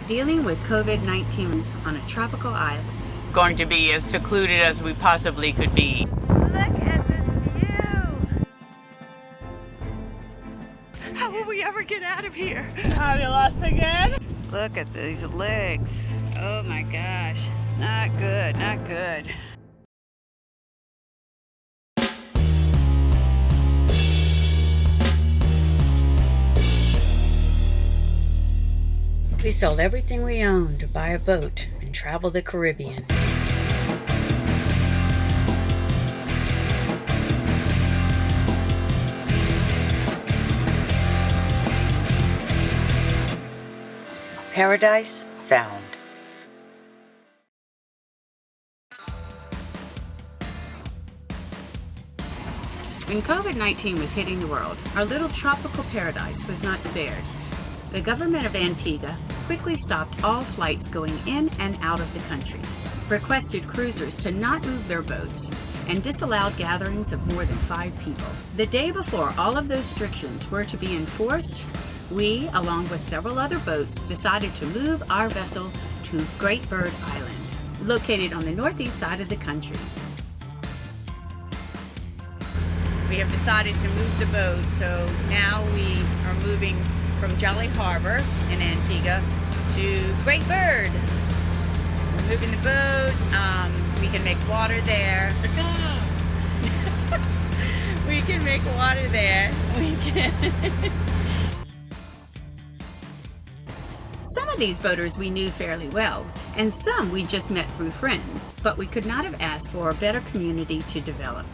dealing with COVID-19 on a tropical island. Going to be as secluded as we possibly could be. Look at this view! How will we ever get out of here? Have you lost again? Look at these legs. Oh my gosh. Not good, not good. We sold everything we owned to buy a boat and travel the Caribbean. Paradise found. When COVID-19 was hitting the world, our little tropical paradise was not spared. The government of Antigua quickly stopped all flights going in and out of the country, requested cruisers to not move their boats, and disallowed gatherings of more than 5 people. The day before all of those restrictions were to be enforced, we, along with several other boats, decided to move our vessel to Great Bird Island, located on the northeast side of the country. We have decided to move the boat, so now we are moving from Jolly Harbor in Antigua to Great Bird. We're moving the boat. We can make water there. We can make water there. We can. Some of these boaters we knew fairly well, and some we just met through friends, but we could not have asked for a better community to develop.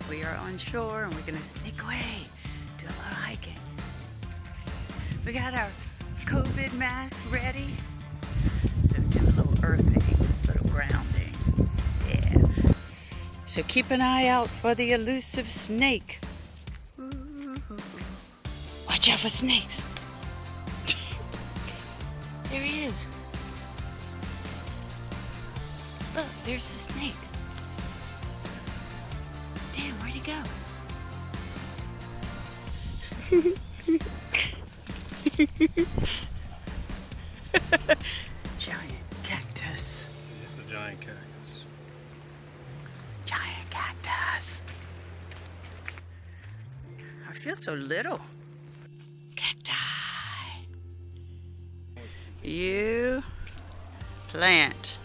We are on shore and we're gonna sneak away, do a little hiking. We got our COVID mask ready, so do a little earthing, a little grounding, yeah. So keep an eye out for the elusive snake. Watch out for snakes. There he is. Look, there's the snake. Damn, where'd he go? Giant cactus. It's a giant cactus. Giant cactus. I feel so little. Cacti. You plant.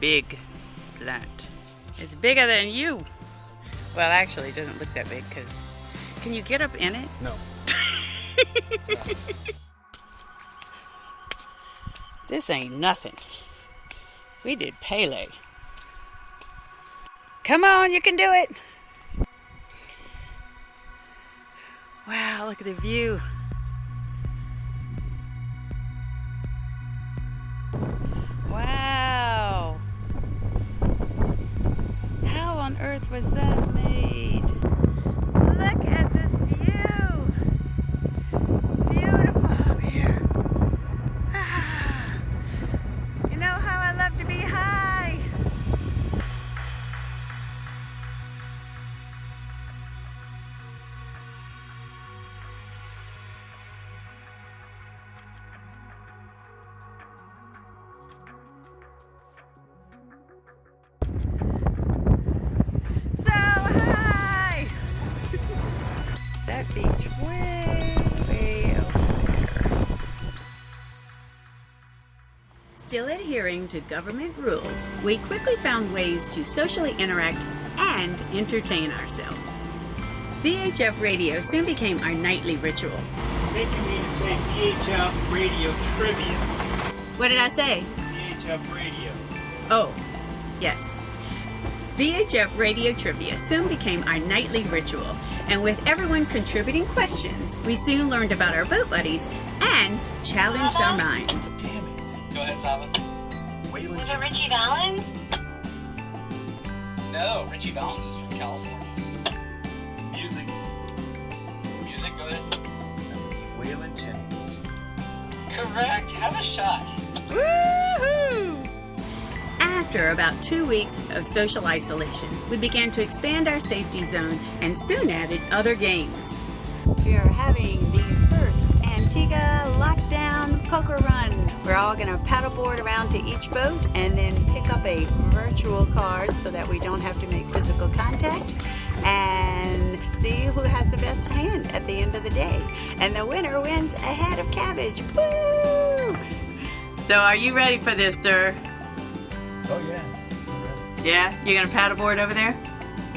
Big plant. It's bigger than you. Well, actually, it doesn't look that big because... Can you get up in it? No. This ain't nothing. We did Pele. Come on, you can do it. Wow, look at the view. Wow. How on earth was that made? Look at this view. Beautiful up here. You know how I love to be high. So high. That beach way over there. Still adhering to government rules, we quickly found ways to socially interact and entertain ourselves. VHF radio soon became our nightly ritual. Making me to say VHF radio trivia. What did I say? VHF radio. Oh, yes. VHF radio trivia soon became our nightly ritual, and with everyone contributing questions, we soon learned about our boat buddies and challenged our minds. Damn it. Go ahead, Lava. Waylon Was it Richie Valens? No, Richie Valens is from California. Music. Music, go ahead. Waylon Jennings. Correct. Have a shot. Woohoo! After about 2 weeks of social isolation, we began to expand our safety zone and soon added other games. We are having the first Antigua lockdown poker run. We're all gonna paddleboard around to each boat and then pick up a virtual card so that we don't have to make physical contact and see who has the best hand at the end of the day. And the winner wins a head of cabbage. Woo! So are you ready for this, sir? Oh yeah. I'm ready. Yeah? You gonna paddleboard over there?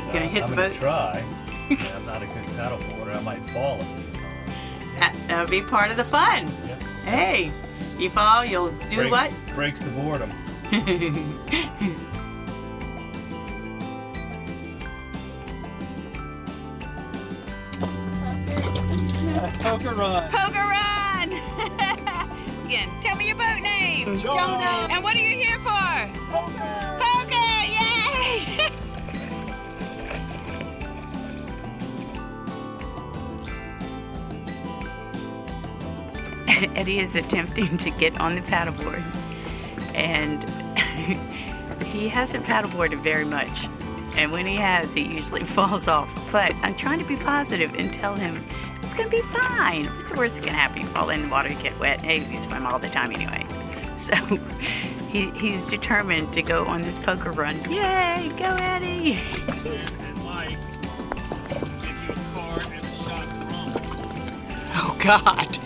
You gonna hit the boat? I'm gonna try. Yeah, I'm not a good paddleboarder. I might fall a few times. That'll be part of the fun. Yep. Hey, you fall, you'll do what? Breaks the boredom. Poker run. Poker run! Again, tell me your boat name. Jonah. And what are you here for? Poker. Poker! Yay! Eddie is attempting to get on the paddleboard, and he hasn't paddleboarded very much, and when he has, he usually falls off. But I'm trying to be positive and tell him it's gonna be fine. What's the worst that can happen? You fall in the water, you get wet. Hey, you swim all the time anyway. So he's determined to go on this poker run. Yay, go Eddie! And Mike give you a card and a shot of rum. Oh, God.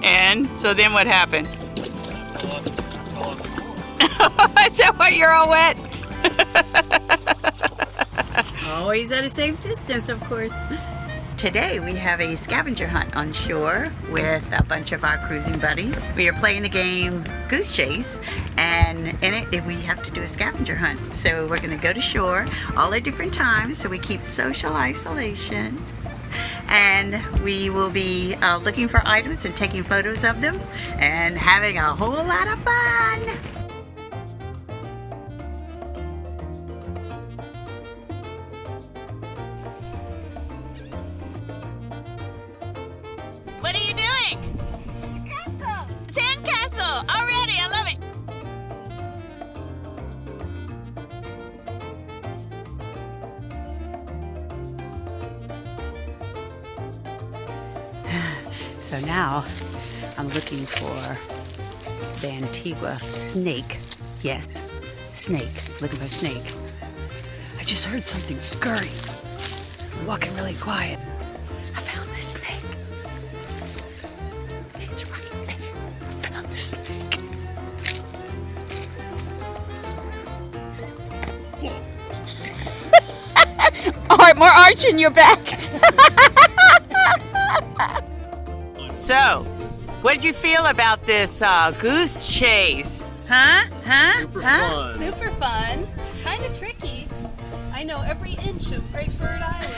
And so then what happened? Fall on the floor. Is that why you're all wet? Always at a safe distance, of course. Today we have a scavenger hunt on shore with a bunch of our cruising buddies. We are playing the game Goose Chase, and in it we have to do a scavenger hunt. So we're going to go to shore all at different times so we keep social isolation. And we will be looking for items and taking photos of them and having a whole lot of fun. What are you doing? Castle. Sandcastle. Already. I love it. So now I'm looking for the Antigua snake. Yes, snake. Looking for snake. I just heard something scurry. I'm walking really quiet. I found this snake. It's right there. I found this snake. All right, more arch in your back. So, what did you feel about this goose chase? Huh? Super fun. Super fun. Kind of tricky. I know every inch of Great Bird Island.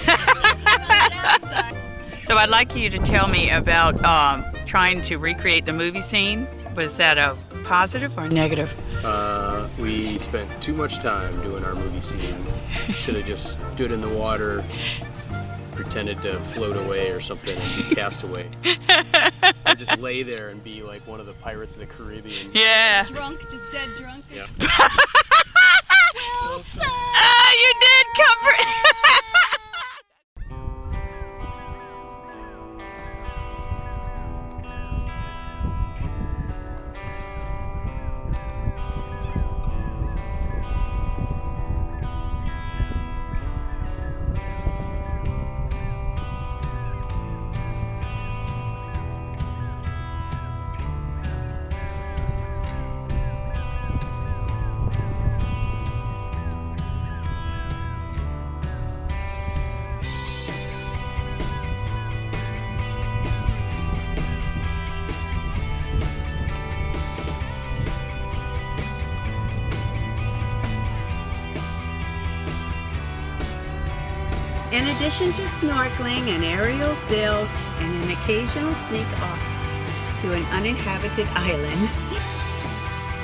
So I'd like you to tell me about trying to recreate the movie scene. Was that a positive or negative? We spent too much time doing our movie scene. Should have just stood in the water, pretended to float away or something and be cast away. Or just lay there and be like one of the Pirates of the Caribbean. Yeah. Drunk, just dead drunk. Yeah. Wilson! You did cover it. In addition to snorkeling, an aerial sail, and an occasional sneak off to an uninhabited island,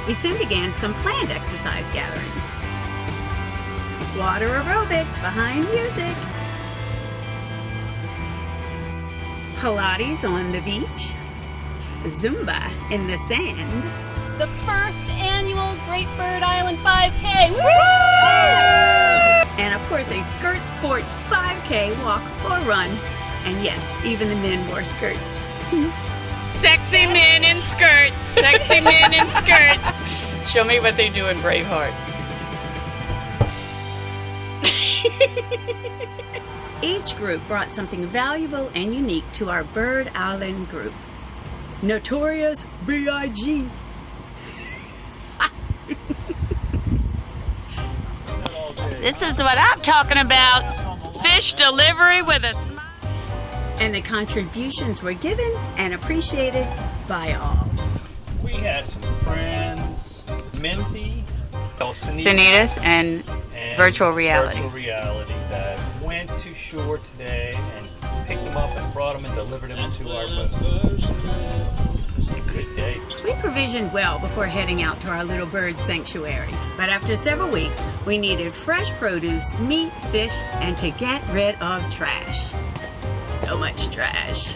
we soon began some planned exercise gatherings. Water aerobics behind music, Pilates on the beach, Zumba in the sand, The first annual Great Bird Island 5K. Woo! and of course a skirt sports 5K walk or run. And yes, even the men wore skirts. Sexy men in skirts. Sexy men in skirts. Show me what they do in Braveheart. Each group brought something valuable and unique to our Bird Island group. Notorious B.I.G. This is what I'm talking about. Fish delivery with a smile. And the contributions were given and appreciated by all. We had some friends, Mimsy, Sanitas and virtual reality. Virtual reality that went to shore today and picked them up and brought them and delivered them to our boat. It was a good day. We provisioned well before heading out to our little bird sanctuary. But after several weeks, we needed fresh produce, meat, fish, and to get rid of trash. So much trash.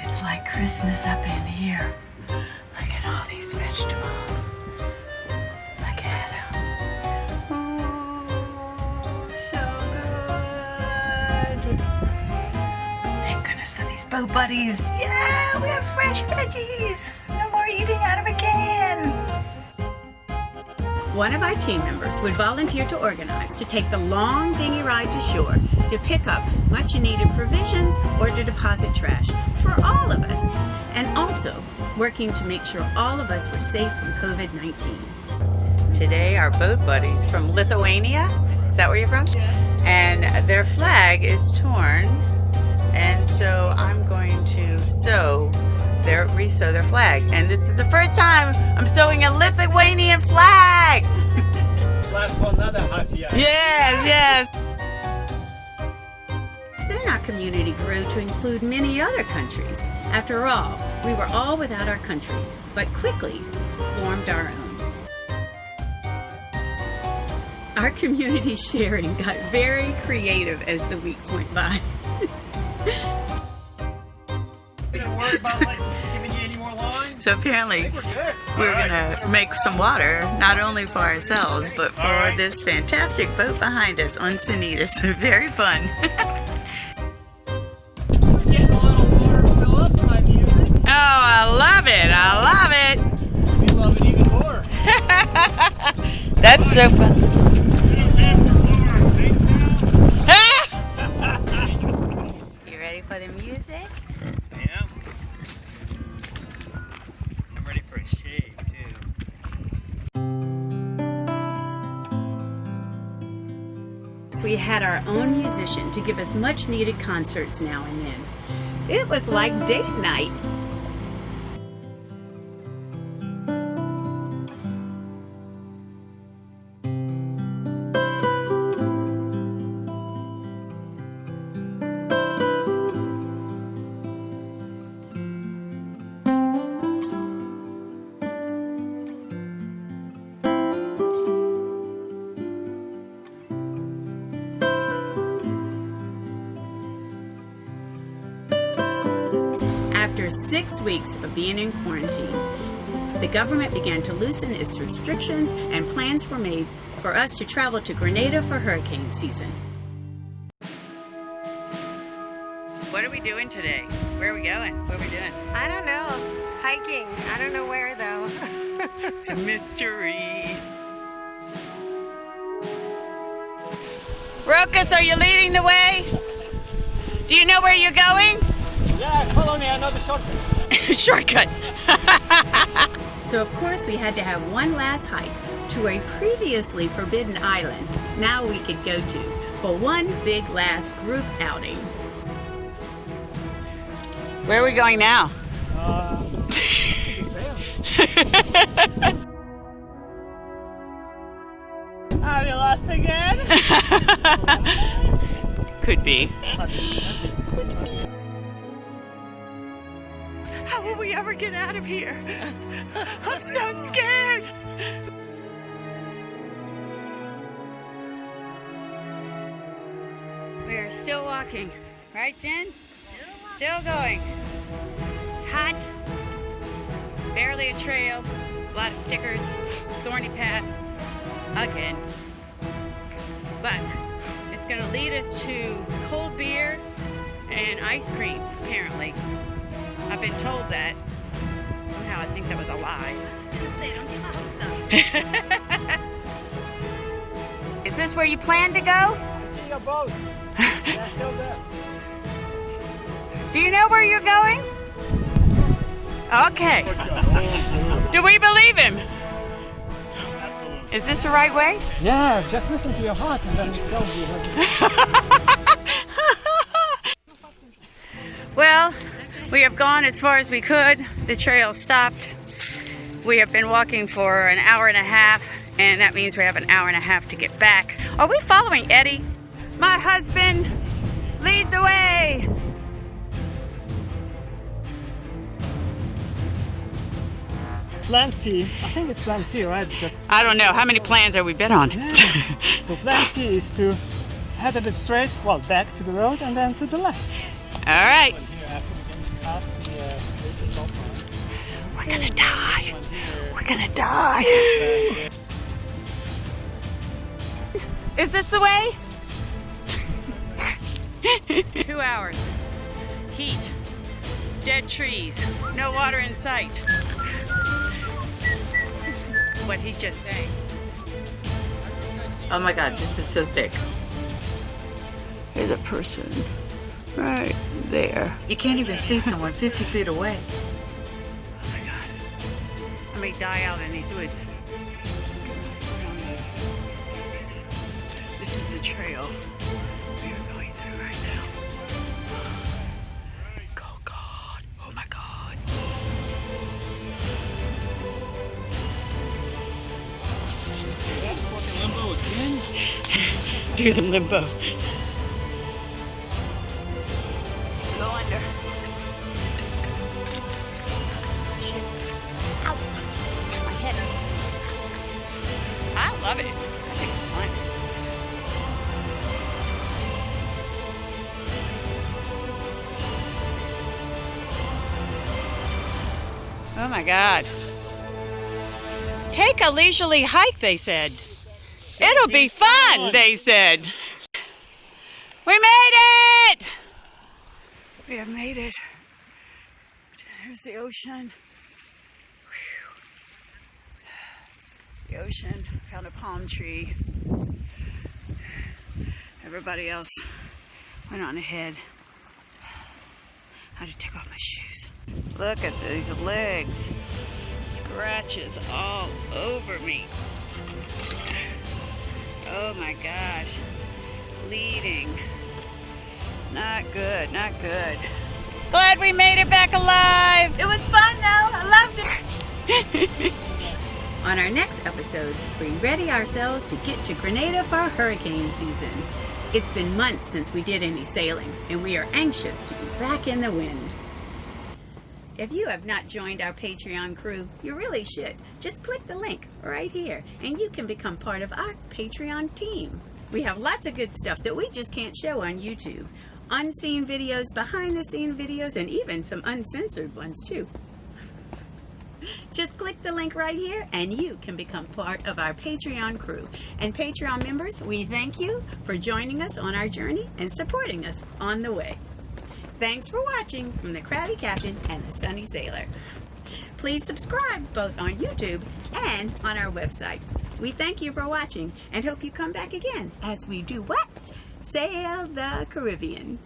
It's like Christmas up in here. Look at all these vegetables. Look at them. Oh, so good. Thank goodness for these boat buddies. Yeah, we have fresh veggies. No more eating out of a can. One of our team members would volunteer to organize to take the long dinghy ride to shore to pick up much needed provisions or to deposit trash for all of us, and also working to make sure all of us were safe from COVID-19. Today our boat buddies from Lithuania, is that where you're from? Yeah. And their flag is torn, and so I'm going to resew their flag. And this is the first time I'm sewing a Lithuanian flag! Last one, another half year. Yes. Soon our community grew to include many other countries. After all, we were all without our country, but quickly formed our own. Our community sharing got very creative as the weeks went by. Didn't worry about like giving you any more lines. So apparently We're good. we're gonna make some water, not only for ourselves, but for Alright. this fantastic boat behind us on Sanitas. Very fun. Getting a little water fill up by music. Oh, I love it. We love it even more. That's so fun. You ready for the music? Yeah. I'm ready for a shave too. We had our own musician to give us much needed concerts now and then. It was like date night. After 6 weeks of being in quarantine, the government began to loosen its restrictions and plans were made for us to travel to Grenada for hurricane season. What are we doing today? Where are we going? What are we doing? I don't know. Hiking. I don't know where though. It's a mystery. Rokas, are you leading the way? Do you know where you're going? Yeah, follow me, another shortcut. Shortcut. So of course we had to have one last hike to a previously forbidden island now we could go to for one big last group outing. Where are we going now? Are you lost again? Could be. How will we ever get out of here? I'm so scared. We are still walking, right, Jen? Still going. It's hot. Barely a trail. A lot of stickers. Thorny path. Again. But it's going to lead us to cold beer and ice cream, apparently. I've been told that. We'll that was a lie. Is this where you plan to go? I see your boat. Yeah, still there. Do you know where you're going? Okay. Do we believe him? Is this the right way? Yeah, just listen to your heart and then it tells you. Well, we have gone as far as we could. The trail stopped. We have been walking for an hour and a half, and that means we have an hour and a half to get back. Are we following Eddie? My husband, lead the way. Plan C. I think it's Plan C, right? Because I don't know. How many plans have we been on? so Plan C is to head a bit straight, well, back to the road and then to the left. All right. We're gonna die. We're gonna die. Is this the way? 2 hours. Heat. Dead trees. No water in sight. What he's just saying. Oh my God, this is so thick. There's a person right there. You can't even see someone 50 feet away. Oh my God. I may die out in these woods. This is the trail we are going through right now. Oh God. Oh my God. Limbo again? Do the limbo. Go under. Shit. Ow. My head. I love it. I think it's fun. Oh my God. Take a leisurely hike, they said. It'll be fun, they said. We made it! We have made it. There's the ocean. Whew. The ocean. Found a palm tree. Everybody else went on ahead. I had to take off my shoes. Look at these legs. Scratches all over me. Oh my gosh. Bleeding. Not good, not good. Glad we made it back alive. It was fun though. I loved it. On our next episode, we ready ourselves to get to Grenada for hurricane season. It's been months since we did any sailing, and we are anxious to be back in the wind. If you have not joined our Patreon crew, you really should. Just click the link right here, and you can become part of our Patreon team. We have lots of good stuff that we just can't show on YouTube. Unseen videos, behind the scene videos, and even some uncensored ones too. Just click the link right here and you can become part of our Patreon crew. And Patreon members, we thank you for joining us on our journey and supporting us on the way. Thanks for watching from the Crabby Captain and the Sunny Sailor. Please subscribe both on YouTube and on our website. We thank you for watching and hope you come back again as we do what? Sail the Caribbean.